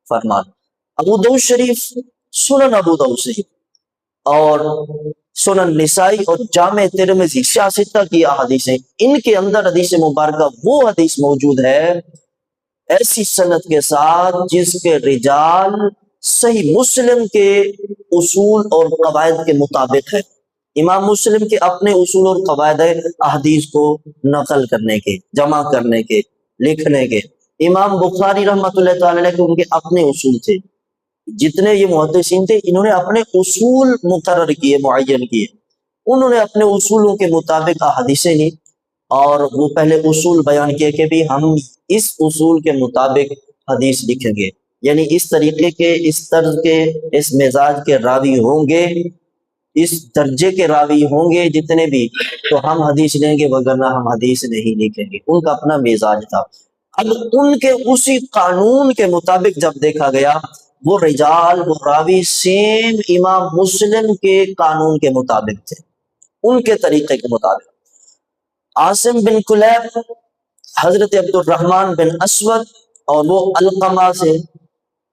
फरमान। अबू दाऊद शरीफ, सुनन अबू दाऊद शरीफ और सुनन निसाई और जामे तिरमिज़ी सियासता की अहादीसें, इनके अंदर हदीस मुबारक वो हदीस मौजूद है ऐसी सनद के साथ जिसके रिजाल सही मुस्लिम के उसूल और कवायद के मुताबिक है। इमाम मुस्लिम के अपने उसूल और कवायद है अहदीस को नकल करने के, जमा करने के, लिखने के। इमाम बुखारी रहमतुल्लाह तआला अलैह के उनके अपने उसूल थे। जितने ये मुहद्दिसीन थे, इन्होंने अपने उसूल मुकर्रर किए, मुअय्यन किए। उन्होंने अपने उसूलों के मुताबिक अहदीसें ली और वो पहले उसूल बयान किए कि भी हम इस उसूल के मुताबिक हदीस लिखेंगे, यानी इस तरीके के, इस तर्ज के, इस मिजाज के रावी होंगे, इस दर्जे के रावी होंगे जितने भी, तो हम हदीस लेंगे, वगरना हम हदीस नहीं लिखेंगे। उनका अपना मिजाज था। अब उनके उसी कानून के मुताबिक जब देखा गया, वो रिजाल, वो रावी सेम इमाम मुस्लिम के कानून के मुताबिक थे, उनके तरीके के मुताबिक। आसिम बिन कुलैब, हजरत अब्दुर्रहमान बिन अस्वद, और वो अलकमा से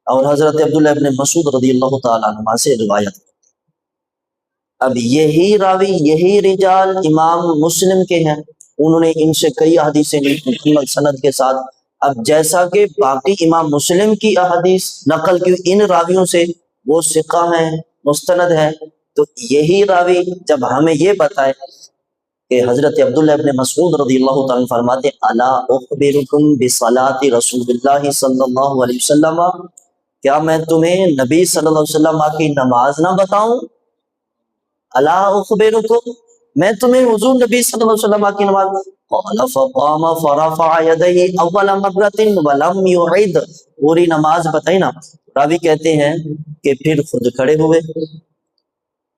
और हजरत अब्दुल्लाह इब्न मसूद रज़ियल्लाहु ताला अन्हुमा से रिवायत। अब यही रावी, यही रिजाल इमाम मुस्लिम के हैं, उन्होंने इनसे कई हदीसें ली मुकम्मल सनद के साथ। अब जैसा कि बाकी इमाम मुस्लिम की अहदीस नकल की इन रावियों से, वो सिक्का है, मुस्तनद है, तो यही रावी जब हमें ये बताए कि हजरत अब्दुल्लाह इब्न मसूद रज़ियल्लाहु ताला अन्हु फरमाते, अला उखबिरुकुम बिसलाति रसूलिल्लाहि सल्लल्लाहु अलैहि वसल्लम, क्या मैं तुम्हें नबी सल्लल्लाहु अलैहि वसल्लम की नमाज ना बताऊं? अला उखबिरुकुम, मैं तुम्हें हुजूर नबी सल्लल्लाहु अलैहि वसल्लम की नमाज। क़ाला फ़क़ाम फ़रफ़अ यदैहि अव्वल मर्रतिन व लम युइद, पूरी नमाज बताई ना। रावी कहते हैं कि फिर खुद खड़े हुए,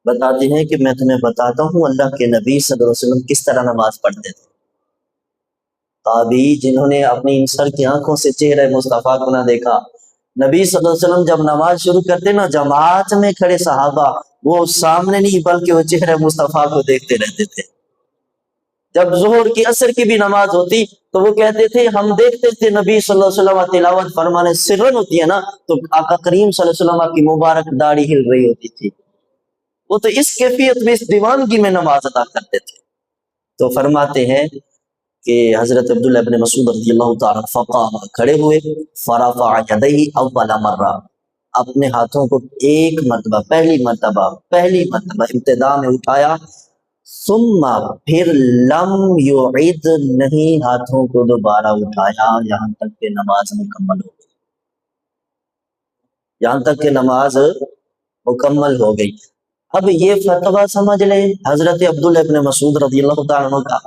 बताते हैं कि मैं तुम्हें बताता हूँ अल्लाह के नबी सल्लल्लाहु अलैहि वसल्लम किस तरह नमाज पढ़ते थे। ताबी जिन्होंने अपनी सर की आंखों से चेहरे मुस्तफा को ना देखा, नबी सल्लल्लाहु अलैहि वसल्लम जब नमाज शुरू करते ना, जमात में खड़े सहाबा वो सामने नहीं बल्कि वो चेहरे मुस्तफा को देखते रहते थे। जब जोहर की असर की भी नमाज होती तो वो कहते थे हम देखते थे नबी सल्लल्लाहु अलैहि वसल्लम तिलावत फरमाने, सिरन होती है ना, तो आका करीम सल्लल्लाहु अलैहि वसल्लम की मुबारक दाढ़ी हिल रही होती थी। वो तो इस कैफियत में, इस दीवानगी में नमाज अदा करते थे। तो फरमाते हैं कि हजरत अब्दुल्लाह इब्न मसूद रज़ियल्लाहु ताला फ़क़ाम, खड़े हुए, फ़रफ़अ यदैहि अव्वल मर्रा, अपने हाथों को एक मर्तबा, पहली मर्तबा इब्तिदा में उठाया, सुम्मा, फिर लम युइद, नहीं हाथों को दोबारा उठाया, यहाँ तक कि नमाज मुकम्मल हो गई, यहाँ तक कि नमाज मुकम्मल हो गई। अब ये फतवा समझ ले हजरत अब्दुल्लाह इब्न मसूद रज़ियल्लाहु ताला अन्हु का,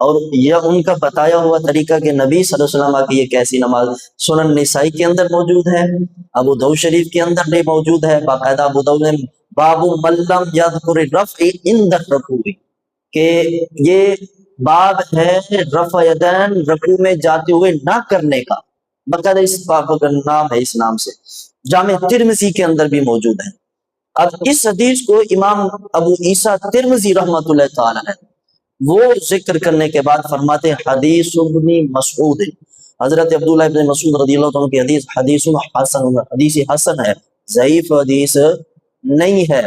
और यह उनका बताया हुआ तरीका कि नबी सल्लल्लाहु अलैहि वसल्लम की ये कैसी नमाज सुनन निसाई के अंदर मौजूद है, अबू दाऊद शरीफ के अंदर भी मौजूद है। बाकायदा अबू दाऊद में बाबू मल्लम यज़कुर रफ़अ इंद रकूई, कि ये बाब है रफ़अ यदैन रकू में जाते हुए ना करने का, बाकायदा इस बाब का नाम है, इस नाम से जामे तिरमिज़ी के अंदर भी मौजूद है। अब इस हदीस को इमाम अबू ईसा तिरमिज़ी रहमतुल्लाह तआला अलैह वो जिक्र करने के बाद फरमाते हदीस इब्न मसूद, हजरत अब्दुल्लाह इब्न मसूद रज़ियल्लाहु अन्हु की हदीस हदीस हसन है, ज़ईफ हदीस नहीं है।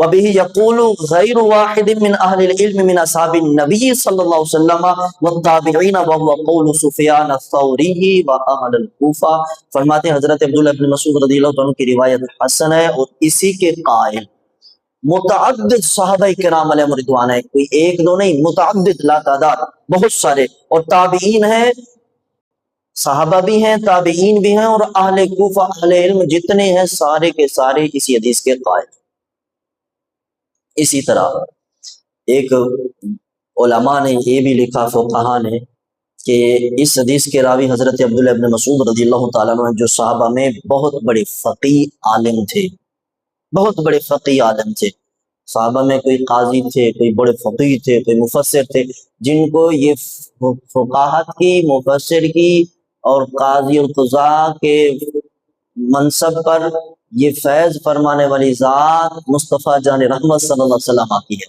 वबिही यक़ूलु गैरु वाहिदिन मिन अहलिल इल्म मिन असहाबिन नबी सल्लल्लाहु अलैहि वसल्लम व ताबिईन व हुवा क़ौलु सुफ़यान अथ-थौरी व अहलुल कूफा। फरमाते हजरत अब्दुल्लाह इब्न मसूद रज़ियल्लाहु अन्हु की रिवायत हसन है और इसी के कायल मुतअद्दिद सहाबाए किराम अलैहिम रिदवान है, कोई एक दो नहीं, मुतअद्दिद लातादाद बहुत सारे, और ताबीईन है, सहाबा भी हैं, ताबीईन भी हैं, और अहले कूफा, अहले इल्म जितने हैं सारे के सारे इसी हदीस के कायल। इसी तरह एक उलमा ने ये भी लिखा, फुक़हा ने, कि इस हदीस के रावी हजरत अब्दुल्लाह इब्न मसूद रज़ियल्लाहु ताला अन्हु जो सहाबा में बहुत बड़े फ़क़ीह आलिम थे, बहुत बड़े फ़क़ीह आलिम थे। सहाबा में कोई काजी थे, कोई बड़े फ़क़ीह थे, कोई मुफस्सिर थे, जिनको ये फ़ुक़ाहत की, मुफस्सिर की और काजी और क़ुज़ा के मनसब पर ये फैज़ फरमाने वाली ज़ात मुस्तफ़ा जान रहमत सल्लल्लाहु अलैहि वसल्लम की है।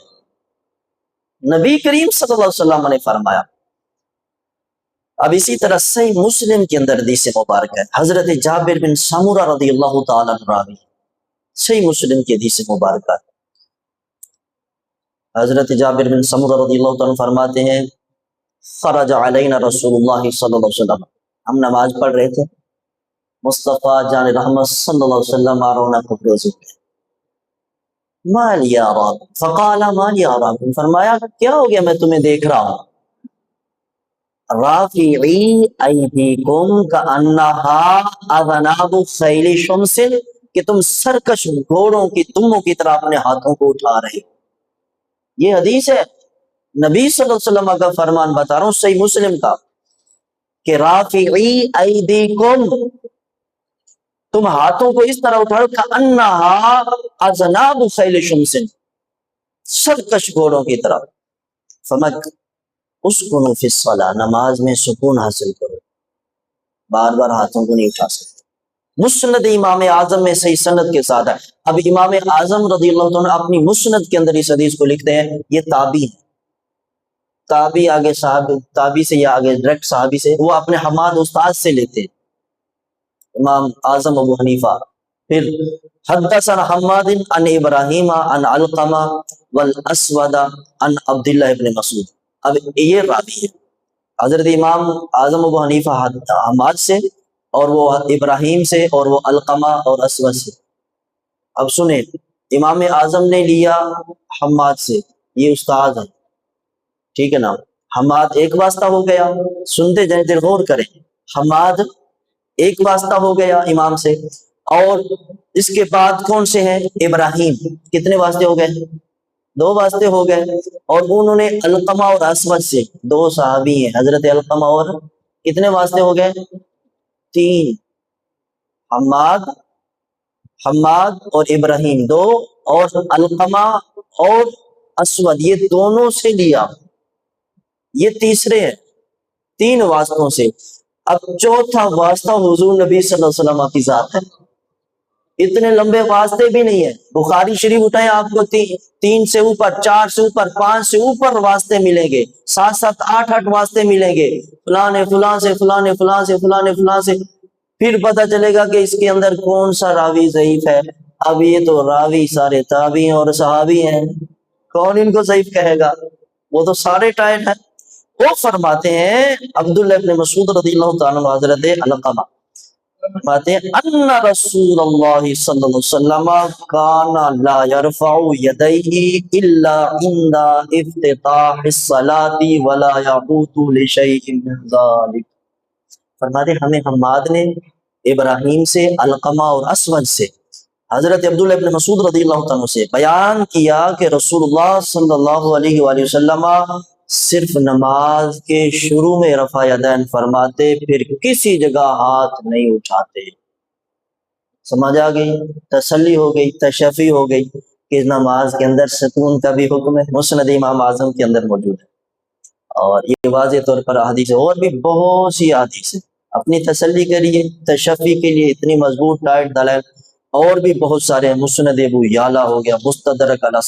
नबी करीम सल्लल्लाहु अलैहि वसल्लम ने फरमाया, اب اسی طرح صحیح مسلم کے اندر حدیث مبارک ہے، حضرت جابر بن سمورہ رضی اللہ تعالیٰ عنہ راوی، صحیح مسلم کی حدیث مبارکہ، حضرت جابر بن سمورہ رضی اللہ تعالیٰ عنہ فرماتے ہیں خرج علینا رسول اللہ صلی اللہ علیہ وسلم، ہم نماز پڑھ رہے تھے، مصطفیٰ جان رحمت صلی اللہ علیہ وسلم آرونا کپڑے سے ما لی اراکم، فقال ما لی اراکم، فرمایا کیا ہو گیا میں تمہیں دیکھ رہا ہوں، رافعی ایدیکم کانہا اذناب خیل شمس، کہ تم سرکش گھوڑوں کی دموں کی طرح اپنے ہاتھوں کو اٹھا رہے ہو۔ یہ حدیث ہے نبی صلی اللہ علیہ وسلم کا فرمان بتا رہا ہوں صحیح مسلم کا، کہ رافعی ایدیکم، تم ہاتھوں کو اس طرح اٹھاؤ کانہا اذناب خیل شمس، سرکش گھوڑوں کی طرح، فمک اسکنوا فی الصلاۃ، نماز میں سکون حاصل کرو، بار بار ہاتھوں کو نہیں اٹھا سکتے۔ مسند امام اعظم میں صحیح سند کے ساتھ ہے۔ اب امام اعظم رضی اللہ عنہ اپنی مسند کے اندر اس حدیث کو لکھتے ہیں، یہ تابعی ہے، تابعی آگے صحابی، تابعی سے یا آگے ڈائریکٹ صحابی سے، وہ اپنے حماد استاد سے لیتے ہیں، امام اعظم ابو حنیفہ۔ پھر حدثنا حماد عن ابراہیم عن علقمہ والاسود عن عبداللہ ابن مسعود، اب یہ راوی ہے حضرت امام اعظم ابو حنیفہ حماد سے، اور وہ ابراہیم سے، اور وہ علقمہ اور اسود سے۔ اب سنیں، امام اعظم نے لیا حماد سے، یہ استاد ہے، ٹھیک ہے نا، حماد ایک واسطہ ہو گیا، سنتے جائیں دیر غور کریں، حماد ایک واسطہ ہو گیا امام سے، اور اس کے بعد کون سے ہیں؟ ابراہیم، کتنے واسطے ہو گئے؟ دو واسطے ہو گئے، اور انہوں نے علقمہ اور اسود سے، دو صحابی ہیں حضرت علقمہ، اور کتنے واسطے ہو گئے؟ تین، حماد اور ابراہیم دو، اور علقمہ اور اسود یہ دونوں سے لیا، یہ تیسرے ہیں، تین واسطوں سے۔ اب چوتھا واسطہ حضور نبی صلی اللہ علیہ وسلم کی ذات ہے، اتنے لمبے واسطے بھی نہیں ہے، بخاری شریف اٹھائیں آپ کو تین سے اوپر، چار سے اوپر، پانچ سے اوپر واسطے ملیں گے، سات سات آٹھ آٹھ واسطے ملیں گے، فلاں فلاں سے، فلاں فلاں سے، فلاں فلاں سے، پھر پتہ چلے گا کہ اس کے اندر کون سا راوی ضعیف ہے۔ اب یہ تو راوی سارے تابعی اور صحابی ہیں، کون ان کو ضعیف کہے گا؟ وہ تو سارے ٹائٹ ہیں۔ وہ فرماتے ہیں عبداللہ ابن مسعود رضی اللہ تعالیٰ عنہ، حضرت علقمہ فرماتے ہیں ان رسول اللہ صلی اللہ علیہ وسلم کان لا یرفع یدیہ الا عند افتتاح الصلاۃ ولا یعود لشیء من ذلک، فرماتے ہیں ہمیں حماد نے ابراہیم سے، علقمہ اور اسود سے، حضرت عبداللہ ابن مسعود رضی اللہ عنہ سے بیان کیا کہ رسول اللہ صلی اللہ علیہ وآلہ وسلم صرف نماز کے شروع میں رفع یدین فرماتے، پھر کسی جگہ ہاتھ نہیں اٹھاتے۔ سمجھ آ گئی، تسلی ہو گئی، تشفی ہو گئی کہ نماز کے اندر سکون کا بھی حکم ہے، مسند امام اعظم کے اندر موجود ہے، اور یہ واضح طور پر حدیث ہے، اور بھی بہت سی حدیث ہے، اپنی تسلی کے لیے، تشفی کے لیے اتنی مضبوط ٹائٹ دلائل اور بھی بہت سارے ہیں، مسند ابو یعلا ہو گیا، مستدرک علی